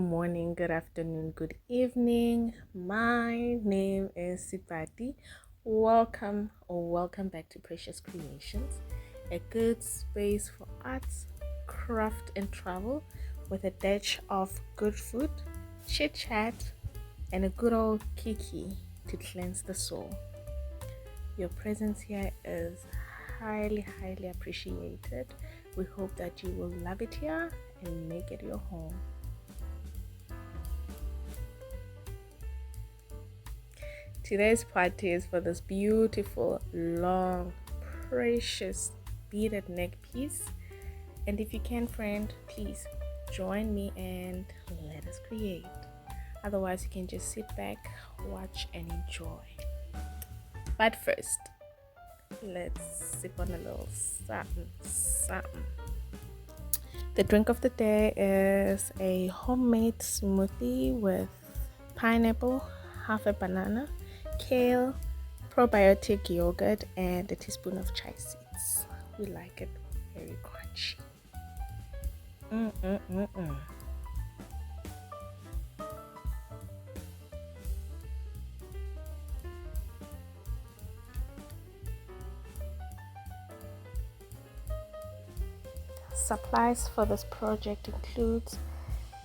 morning, good afternoon, good evening. My name is Sipati. Welcome back to Precious Creations, a good space for arts, craft, and travel with a dash of good food, chit chat, and a good old kiki to cleanse the soul. Your presence here is highly appreciated. We hope that you will love it here and make it your home. Today's party is for this beautiful, long, precious beaded neck piece. And if you can, friend, please join me and let us create. Otherwise, you can just sit back, watch, and enjoy. But first, let's sip on a little something. The drink of the day is a homemade smoothie with pineapple, half a banana, kale, probiotic yogurt, and a teaspoon of chia seeds. We like it very crunchy. Supplies for this project includes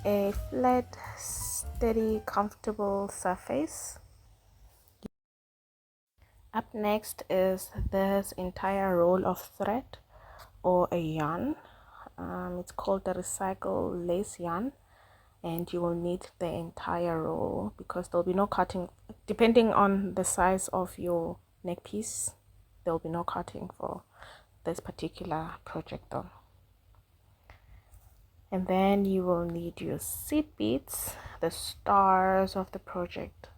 a flat, steady, comfortable surface. Up next is this entire roll of thread or a yarn. It's called the recycle lace yarn, and you will need the entire roll because there'll be no cutting. Depending on the size of your neck piece, there'll be no cutting for this particular project though. And then you will need your seed beads, the stars of the project.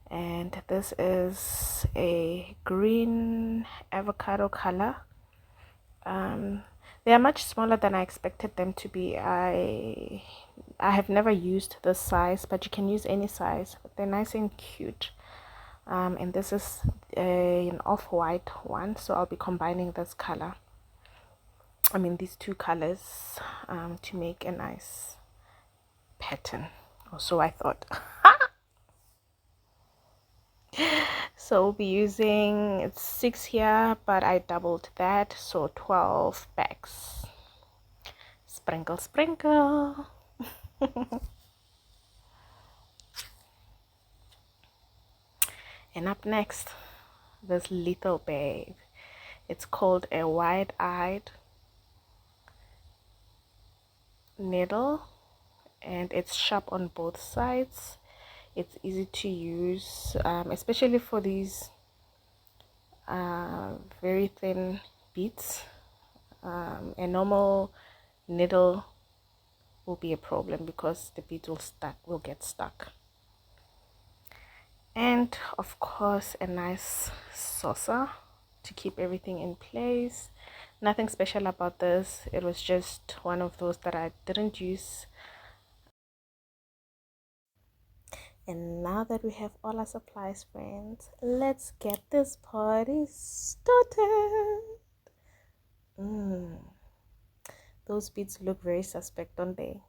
And this is a green avocado color. They are much smaller than I expected them to be. I have never used this size, but you can use any size. They're nice and cute. And this is an off-white one, so I'll be combining this color. These two colors to make a nice pattern, or so I thought. So we'll be using 6 here, but I doubled that, so 12 bags. Sprinkle And up next, this little babe. It's called a wide-eyed needle, and it's sharp on both sides. It's easy to use, especially for these very thin beads. A normal needle will be a problem because the beads will get stuck. And of course, a nice saucer to keep everything in place. Nothing special about this. It was just one of those that I didn't use. And now that we have all our supplies, friends, let's get this party started. Those beads look very suspect, don't they?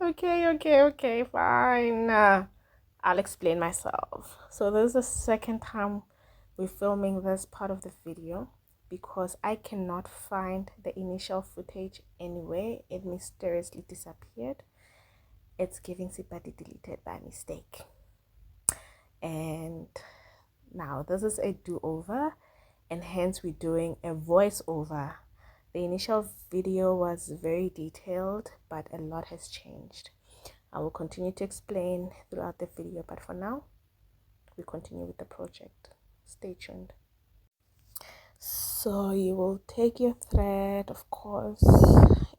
Okay, fine. I'll explain myself. So this is the second time we're filming this part of the video because I cannot find the initial footage anywhere. It mysteriously disappeared. It's giving Sipati deleted by mistake. And now this is a do-over, and hence we're doing a voiceover. The initial video was very detailed, but a lot has changed. I will continue to explain throughout the video, but for now, we continue with the project. Stay tuned. So you will take your thread, of course,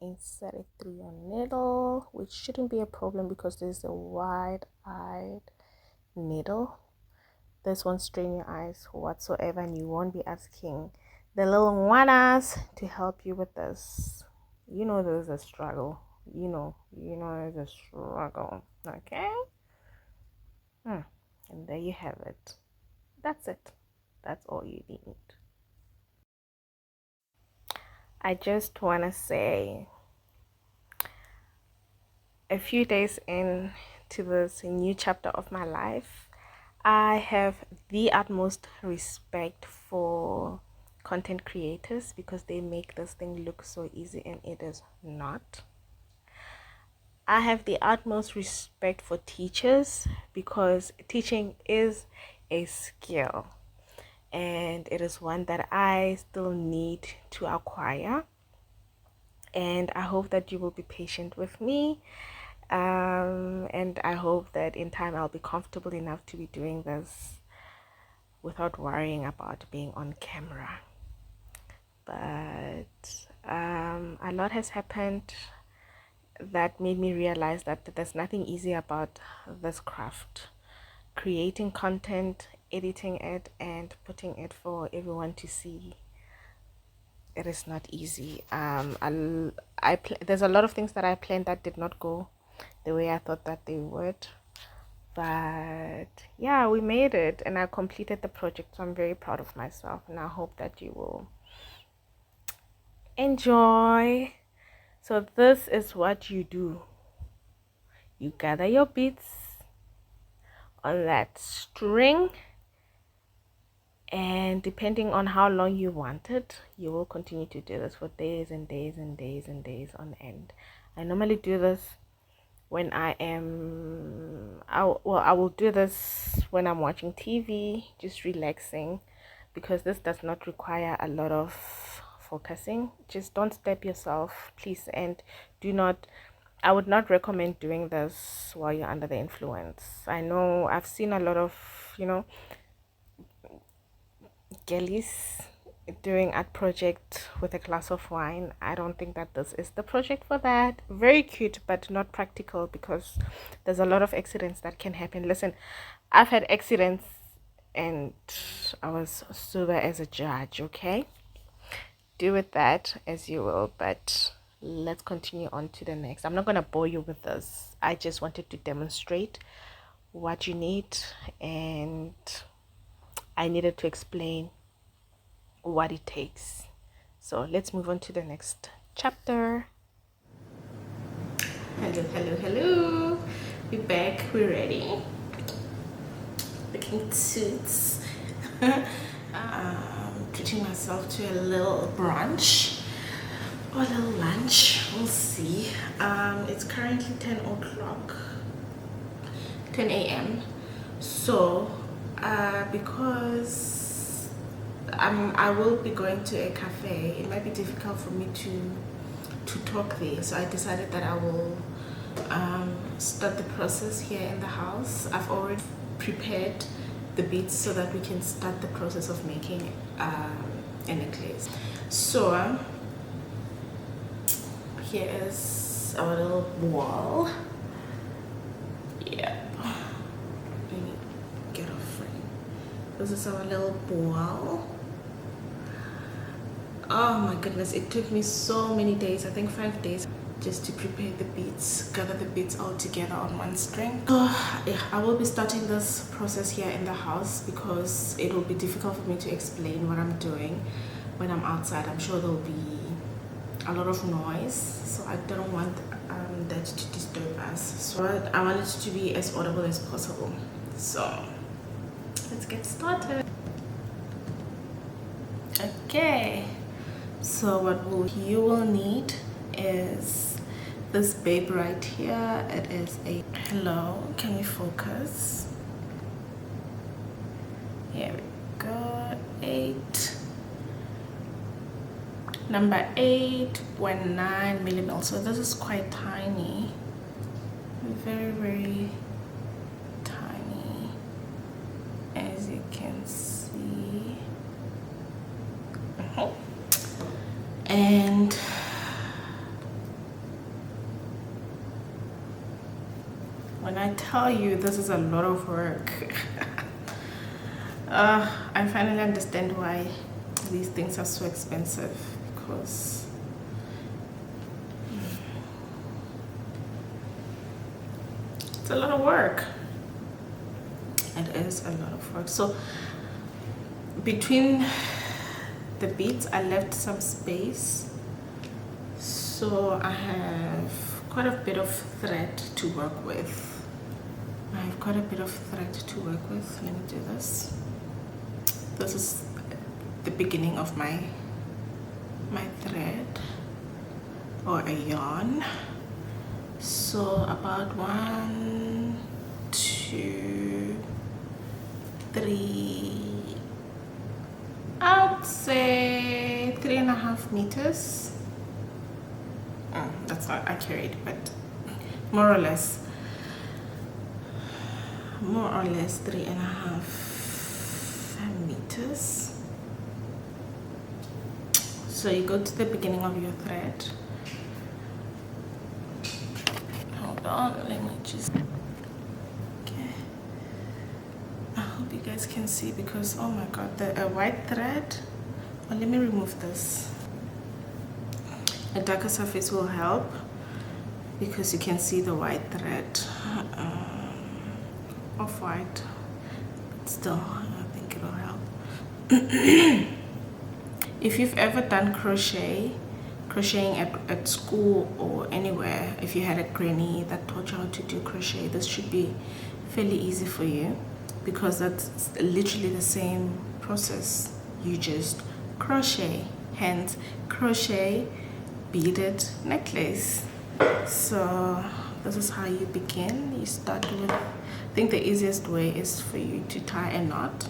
insert it through your needle, which shouldn't be a problem because this is a wide-eyed needle. This won't strain your eyes whatsoever, and you won't be asking the little ones to help you with this. You know there's a struggle. You know there's a struggle. Okay? And there you have it. That's it. That's all you need. I just want to say, a few days into this new chapter of my life, I have the utmost respect for content creators because they make this thing look so easy and it is not. I have the utmost respect for teachers because teaching is a skill and it is one that I still need to acquire. And I hope that you will be patient with me. And I hope that in time I'll be comfortable enough to be doing this without worrying about being on camera. But a lot has happened that made me realize that there's nothing easy about this craft. Creating content, editing it, and putting it for everyone to see. It is not easy. There's a lot of things that I planned that did not go the way I thought that they would. But yeah, we made it and I completed the project, so I'm very proud of myself and I hope that you will enjoy. So this is what you do. You gather your beads on that string, and depending on how long you want it, you will continue to do this for days and days and days and days on end. I normally do this when I will do this when I'm watching TV, just relaxing, because this does not require a lot of focusing. Just don't step yourself, please, and I would not recommend doing this while you're under the influence. I know I've seen a lot of girlies doing art project with a glass of wine. I don't think that this is the project for that. Very cute but not practical because there's a lot of accidents that can happen. Listen, I've had accidents and I was sober as a judge. Okay, do with that as you will, but let's continue on to the next. I'm not gonna bore you with this. I just wanted to demonstrate what you need, and I needed to explain what it takes. So let's move on to the next chapter. Hello, we're back, we're ready, looking suits. Treating myself to a little brunch or a little lunch, we'll see. It's currently 10 o'clock, 10 a.m. So because I will be going to a cafe, it might be difficult for me to talk there, so I decided that I will start the process here in the house. I've already prepared the beads so that we can start the process of making a necklace. So here is our little wall. Yeah, let me get a frame. This is our little wall. Oh my goodness, it took me so many days, I think 5 days, just to prepare the beads, gather the beads all together on one string. So yeah, I will be starting this process here in the house because it will be difficult for me to explain what I'm doing when I'm outside. I'm sure there will be a lot of noise, so I don't want that to disturb us. So I want it to be as audible as possible. So let's get started. Okay, so what you will need is this babe right here. It is a, hello, can you focus? Here we go. 8, number 8.9 millimeters. So this is quite tiny, very tiny, as you can see. And when I tell you this is a lot of work, I finally understand why these things are so expensive, because it's a lot of work. It is a lot of work. So between the beads I left some space So I have quite a bit of thread to work with. Let me do this. This is the beginning of my thread or a yarn. So about 1, 2, 3, I'd say 3.5 meters. That's not accurate, but more or less 3.5 meters. So you go to the beginning of your thread. Hold on, let me just, okay. I hope you guys can see, because oh my god, the white thread. Oh, let me remove this. A darker surface will help because you can see the white thread. Off-white, still I think it'll help. If you've ever done crocheting at school or anywhere, if you had a granny that taught you how to do crochet, this should be fairly easy for you, because that's literally the same process. You just crochet, hence crochet beaded necklace. So this is how you begin. You start with, I think the easiest way is for you to tie a knot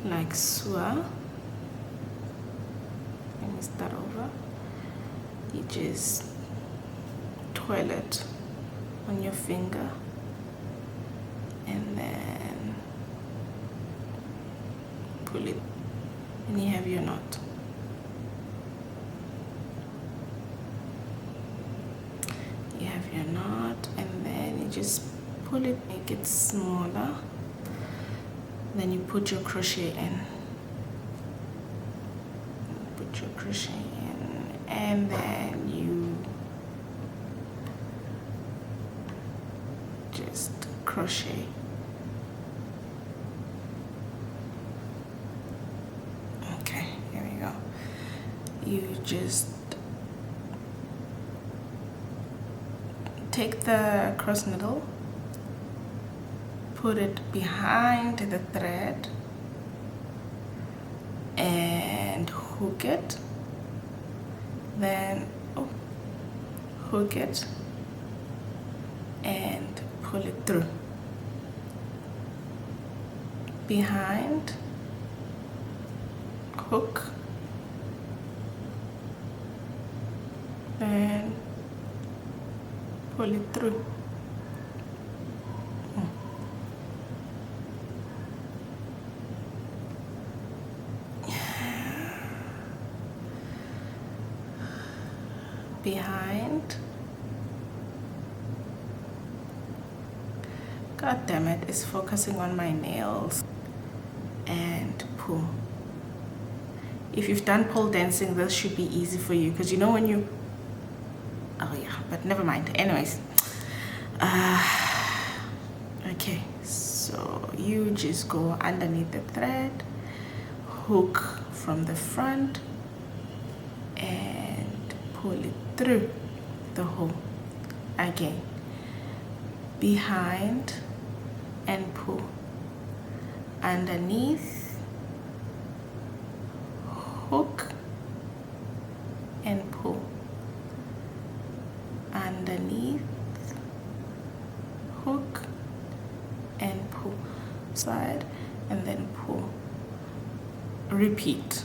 like so. Let me start over. You just twirl it on your finger and then pull it, and you have your knot. You have your knot, and then you just pull it, make it smaller. Then you put your crochet in. Put your crochet in, and then you just crochet. Okay, here we go. You just take the cross needle, put it behind the thread and hook it, then hook it and pull it through. Behind, hook, and pull it through. Behind. God damn it, it's focusing on my nails. And pull. If you've done pole dancing, this should be easy for you, because you know when you, oh yeah, but never mind. Anyways, okay, so you just go underneath the thread, hook from the front and pull it through the hole. Again, behind and pull, underneath, hook and pull, underneath, hook and pull, side and then pull. Repeat.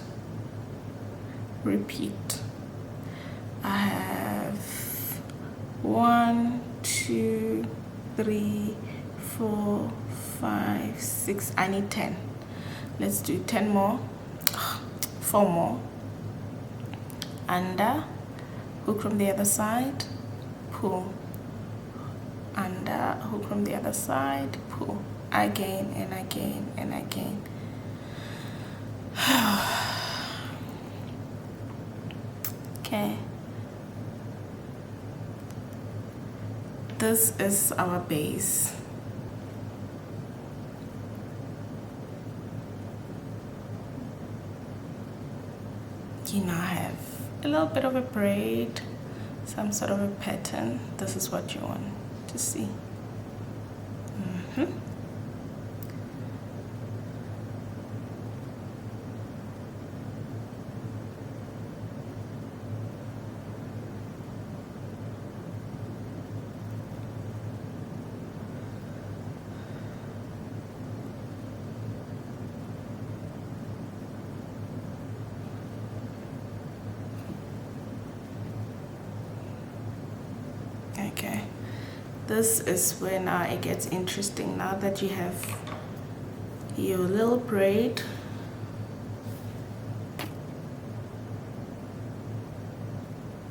I have 1, 2, 3, 4, 5, 6. I need 10. Let's do 10 more. 4 more. Under, hook from the other side, pull. Under, hook from the other side, pull. Again and again and again. Okay. This is our base. you now have a little bit of a braid, some sort of a pattern. This is what you want to see. Okay, this is where now it gets interesting. Now that you have your little braid,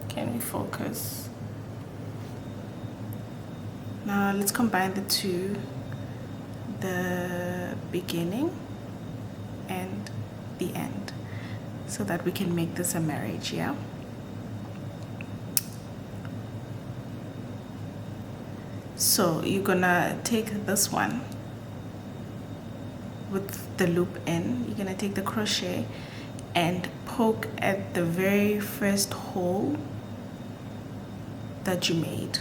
can we focus? Now let's combine the two, the beginning and the end, so that we can make this a marriage, yeah? So you're gonna take this one with the loop in, you're gonna take the crochet and poke at the very first hole that you made,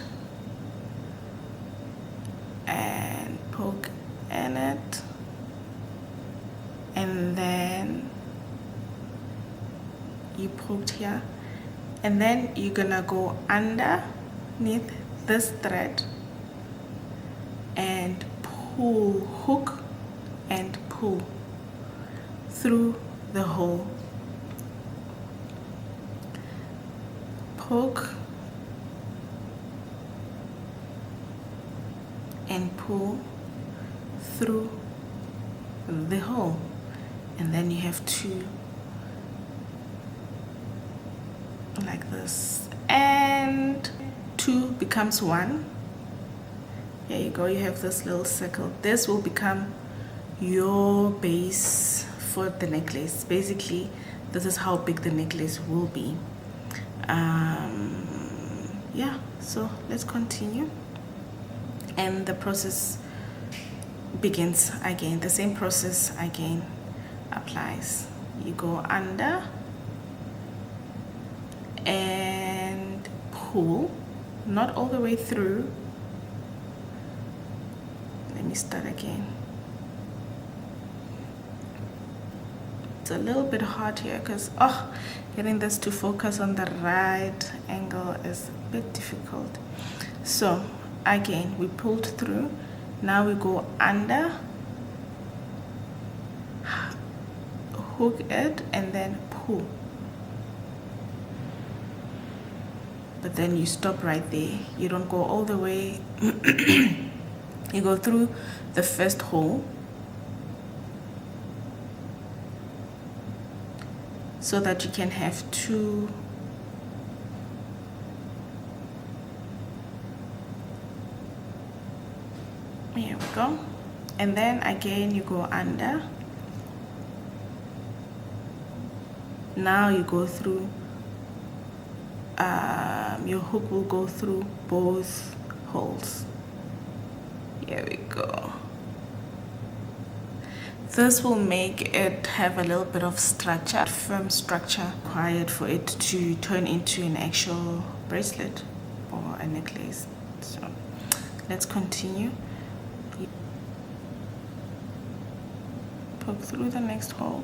and poke in it, and then you poked here, and then you're gonna go underneath this thread and pull, hook and pull through the hole, poke and pull through the hole, and then you have two like this, and two becomes one. There you go, you have this little circle. This will become your base for the necklace. Basically, this is how big the necklace will be. Yeah, so let's continue, and the process begins again. The same process again applies. You go under and pull, not all the way through. Let me start again. It's a little bit hard here because getting this to focus on the right angle is a bit difficult. So again, we pulled through. Now we go under, hook it, and then pull. But then you stop right there. You don't go all the way. You go through the first hole, so that you can have two. Here we go. And then again you go under. Now you go through, your hook will go through both holes. Here we go. This will make it have a little bit of structure, firm structure required for it to turn into an actual bracelet or a necklace. So let's continue. Poke through the next hole,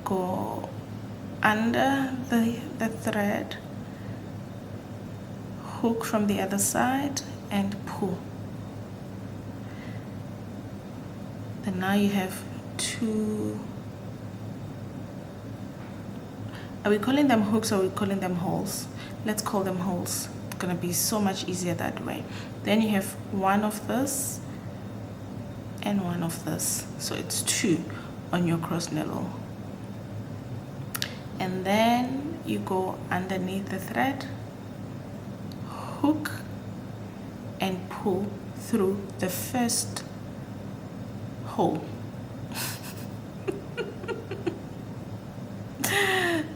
go under the thread, hook from the other side and pull. Then now you have two. Are we calling them hooks or are we calling them holes? Let's call them holes. It's gonna be so much easier that way. Then you have one of this and one of this, so it's two on your cross needle. And then you go underneath the thread, hook and pull through the first hole.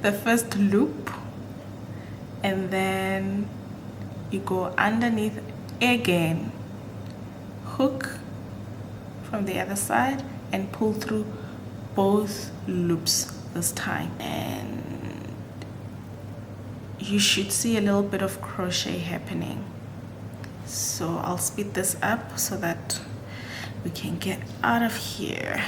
The first loop, and then you go underneath again, hook from the other side and pull through both loops this time, and you should see a little bit of crochet happening. So I'll speed this up so that we can get out of here.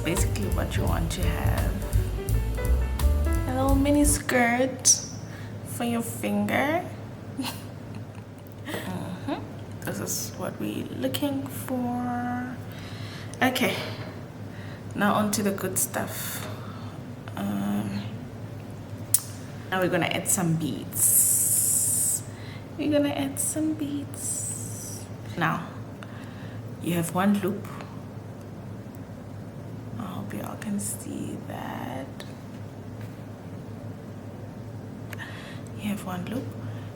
Basically what you want to have, a little mini skirt for your finger. This is what we're looking for. Okay, now on to the good stuff. Now we're gonna add some beads. Now you have one loop. Y'all can see that you have one loop.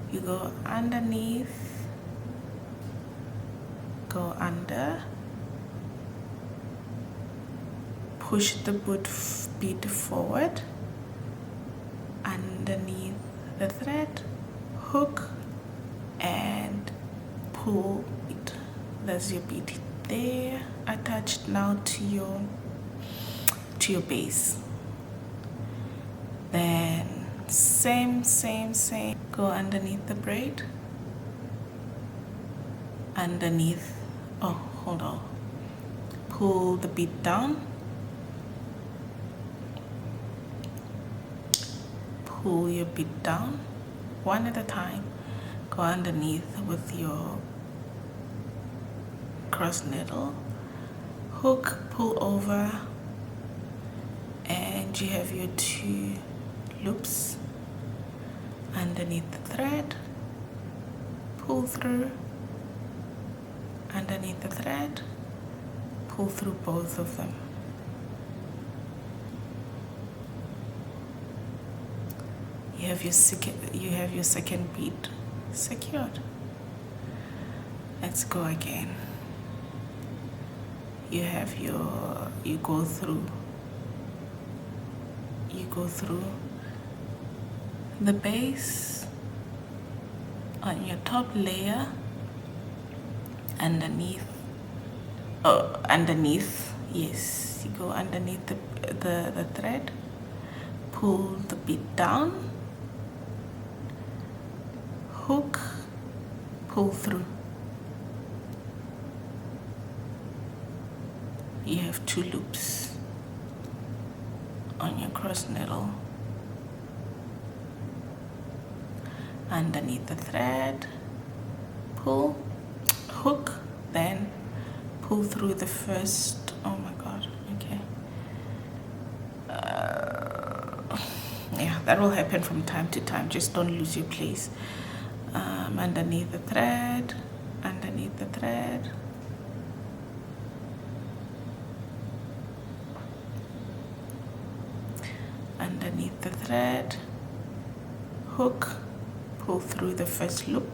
You go underneath, go under, push the bead forward, underneath the thread, hook and pull it. There's your bead there, attached now to your base. Then same, go underneath the braid, underneath, oh hold on, pull the bead down, pull your bead down one at a time, go underneath with your cross needle, hook, pull over, and you have your 2 loops underneath the thread, pull through, underneath the thread, pull through both of them. You have your second bead secured. Let's go again. You go through the base on your top layer, underneath, yes, you go underneath the thread, pull the bead down, hook, pull through. You have 2 loops on your cross needle, underneath the thread, pull, hook, then pull through the first, oh my god, okay, yeah, that will happen from time to time, just don't lose your place. Underneath the thread, underneath the thread, underneath the thread, hook, pull through the first loop,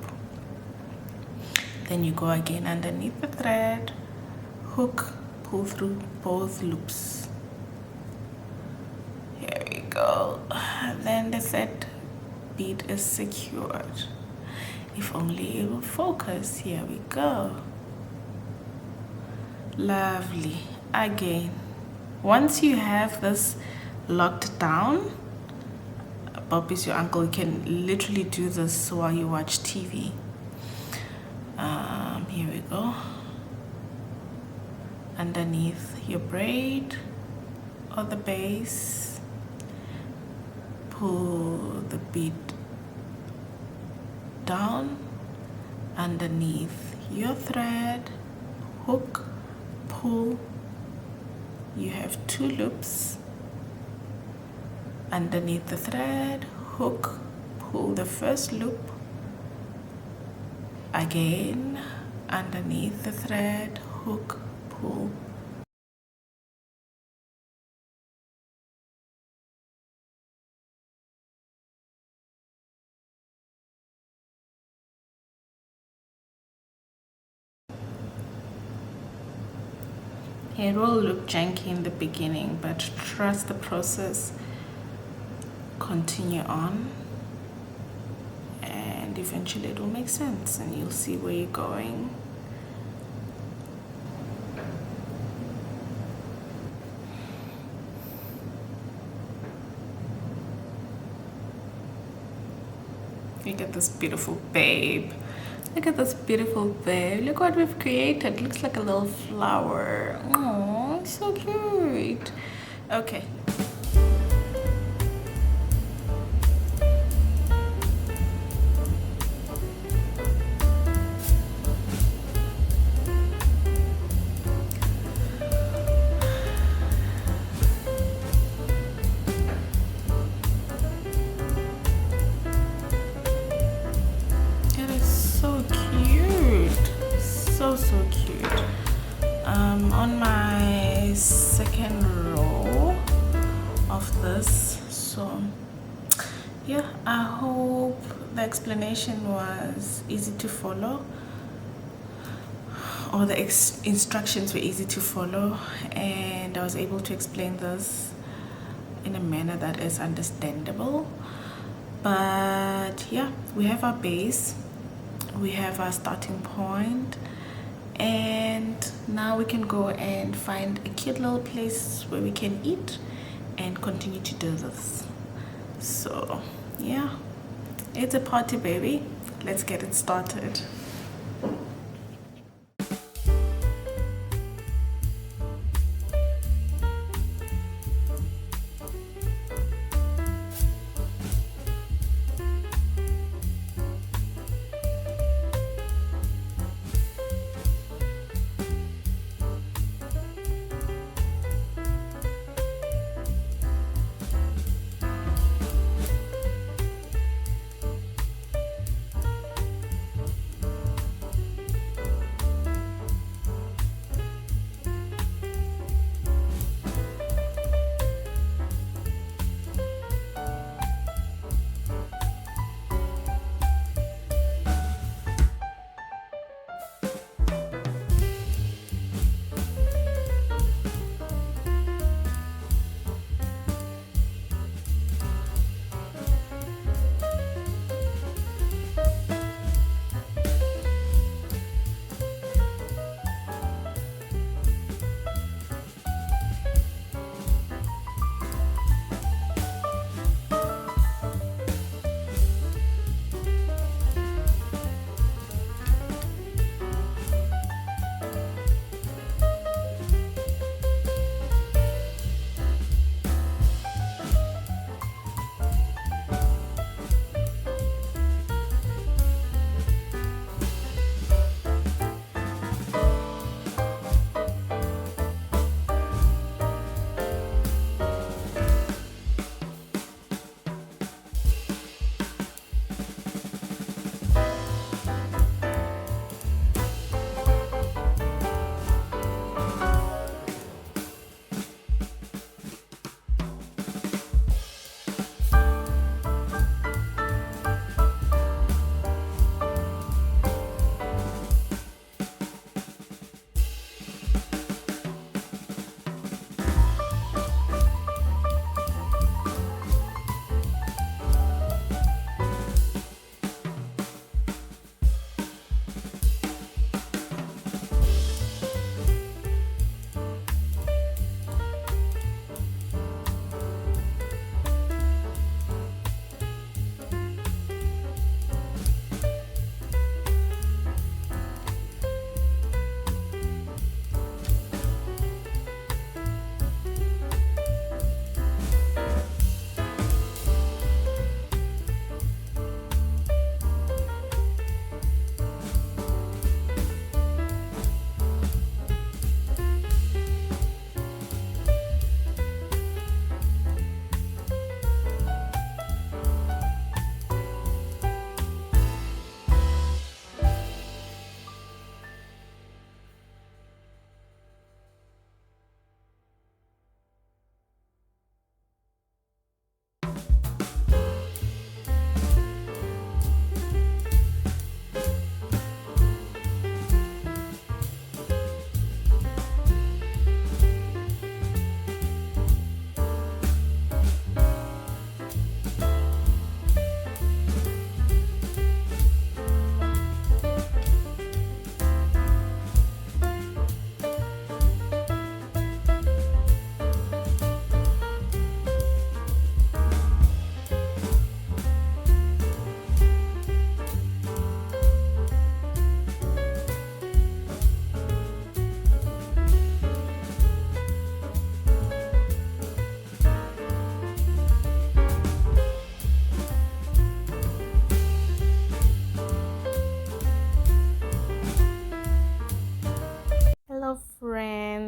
then you go again underneath the thread, hook, pull through both loops. Here we go. Then the third bead is secured. If only it would focus. Here we go. Lovely. Again, once you have this locked down, Bob is your uncle, you can literally do this while you watch TV. Here we go. Underneath your braid or the base, pull the bead down, underneath your thread, hook, pull. You have 2 loops, underneath the thread, hook, pull the first loop, again underneath the thread, hook, pull, It will look janky in the beginning, but trust the process. Continue on, and eventually it will make sense and you'll see where you're going. Look at this beautiful babe. Look at this beautiful babe. Look what we've created. It looks like a little flower. Oh, so cute. Okay. So cute. On my second row of this, so yeah, I hope the explanation was easy to follow, or the instructions were easy to follow, and I was able to explain this in a manner that is understandable. But yeah, we have our base, we have our starting point, and now we can go and find a cute little place where we can eat and continue to do this. So yeah, it's a party, baby. Let's get it started.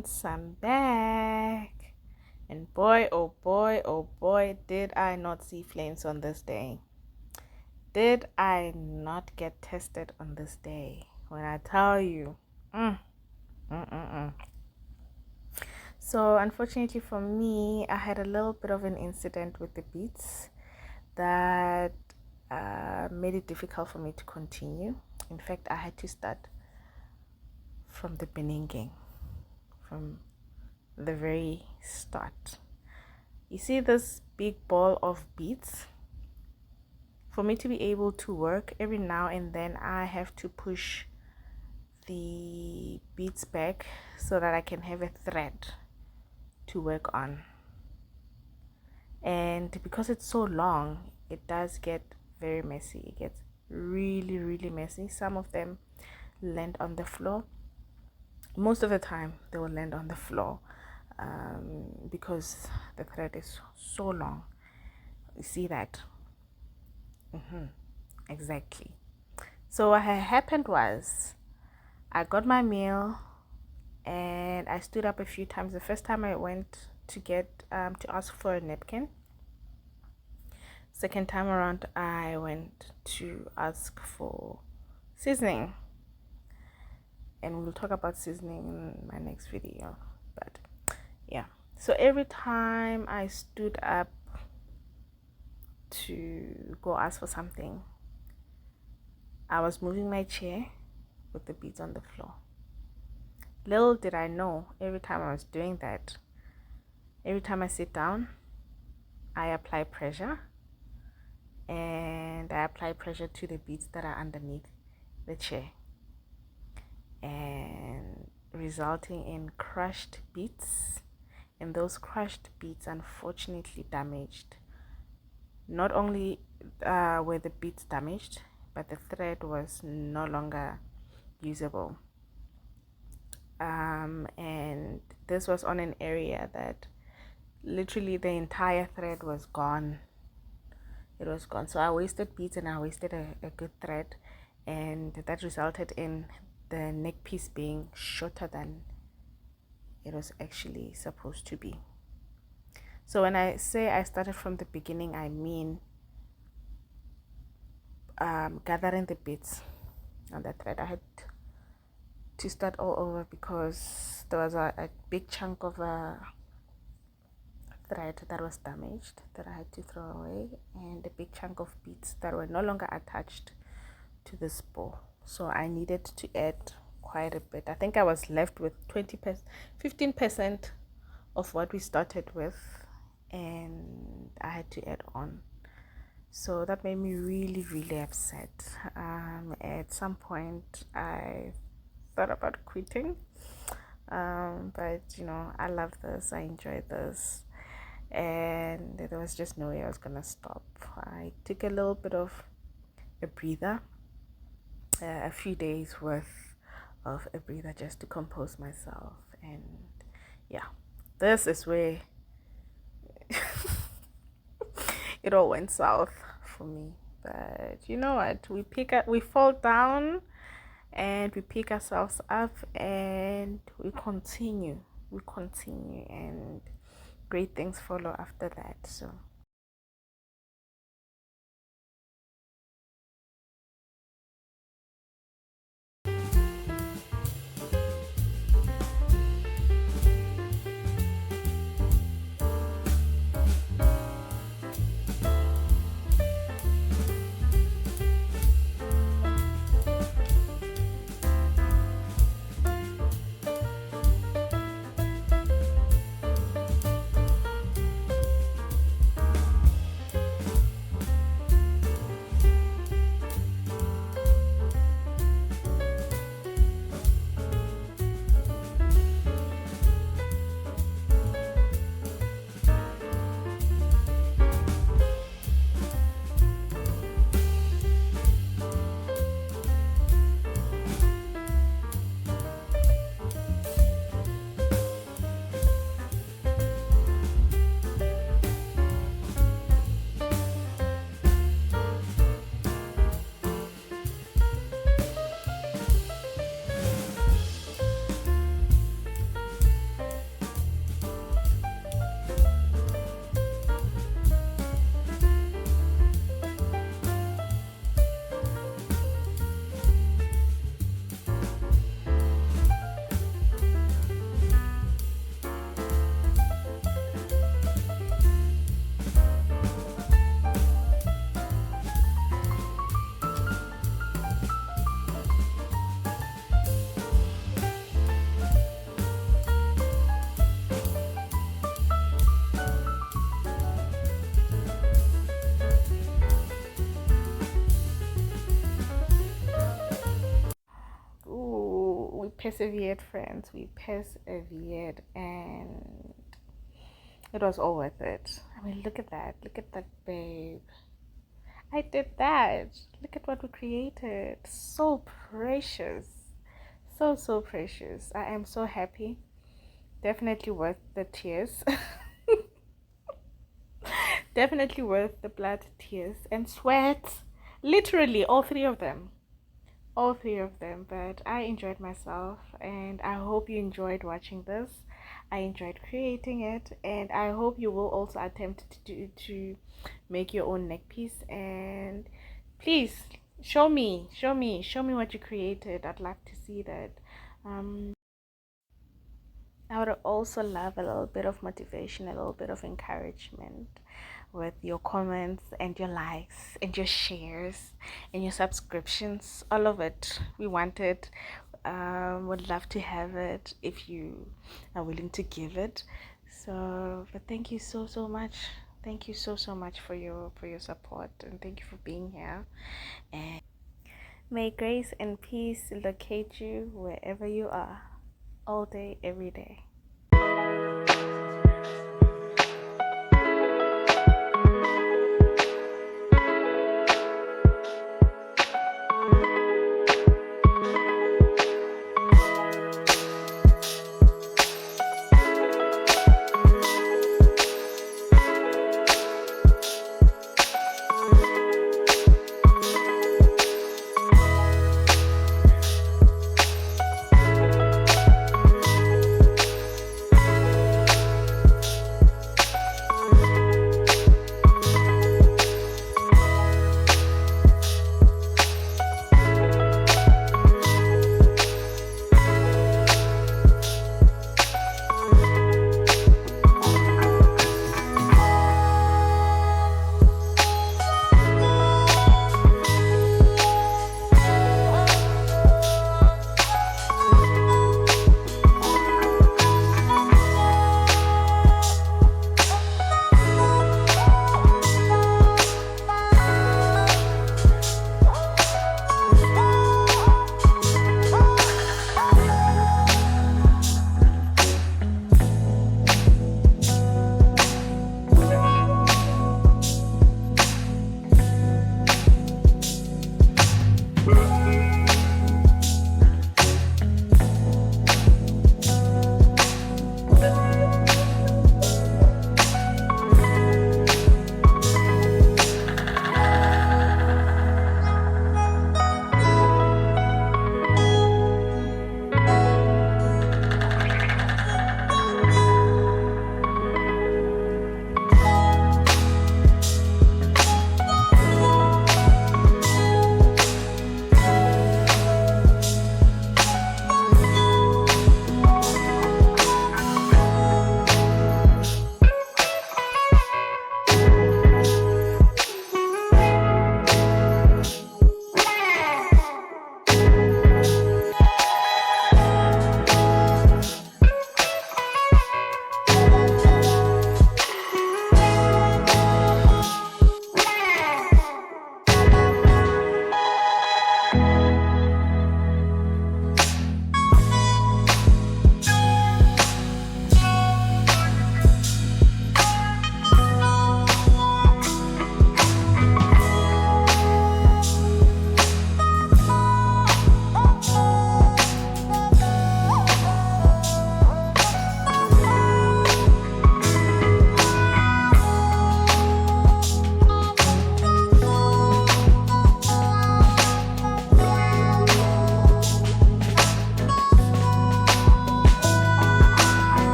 friends, I'm back. And boy, oh boy, oh boy, did I not see flames on this day. Did I not get tested on this day? When I tell you, So unfortunately for me, I had a little bit of an incident with the beads that made it difficult for me to continue. In fact, I had to start from the beginning, from the very start. You see this big ball of beads? For me to be able to work, every now and then I have to push the beads back so that I can have a thread to work on. And because it's so long, it does get very messy. It gets really messy. Some of them land on the floor. Most of the time they will land on the floor because the thread is so long. You see that? Exactly. So what had happened was I got my meal and I stood up a few times. The first time I went to get to ask for a napkin. Second time around I went to ask for seasoning, and we'll talk about seasoning in my next video. But yeah, so every time I stood up to go ask for something, I was moving my chair with the beads on the floor. Little did I know, every time I was doing that, every time I sit down, I apply pressure, and I apply pressure to the beads that are underneath the chair, and resulting in crushed beads. And those crushed beads unfortunately damaged. Not only were the beads damaged, but the thread was no longer usable. And this was on an area that literally the entire thread was gone. It was gone. So I wasted beads and I wasted a good thread, and that resulted in the neck piece being shorter than it was actually supposed to be. So when I say I started from the beginning, I mean gathering the beads on the thread. I had to start all over because there was a big chunk of a thread that was damaged that I had to throw away, and a big chunk of beads that were no longer attached to this ball. So I needed to add quite a bit. I think I was left with 15% of what we started with, and I had to add on. So that made me really upset. At some point I thought about quitting, but you know, I love this, I enjoy this, and there was just no way I was gonna stop. I took a little bit of a breather, a few days worth of a breather, just to compose myself. And yeah, this is where it all went south for me. But you know what, we fall down and we pick ourselves up and we continue, and great things follow after that. So persevered, friends. We persevered, and it was all worth it. I mean, look at that. Look at that, babe. I did that. Look at what we created. So precious. So, so precious. I am so happy. Definitely worth the tears. Definitely worth the blood, tears, and sweat. Literally, all three of them. All three of them. But I enjoyed myself, and I hope you enjoyed watching this. I enjoyed creating it, and I hope you will also attempt to make your own neck piece. And please show me what you created. I'd love to see that. I would also love a little bit of motivation, a little bit of encouragement with your comments and your likes and your shares and your subscriptions, all of it. We want it. Would love to have it if you are willing to give it. So, but thank you so much. Thank you so much for your support, and thank you for being here. And may grace and peace locate you wherever you are, all day, every day.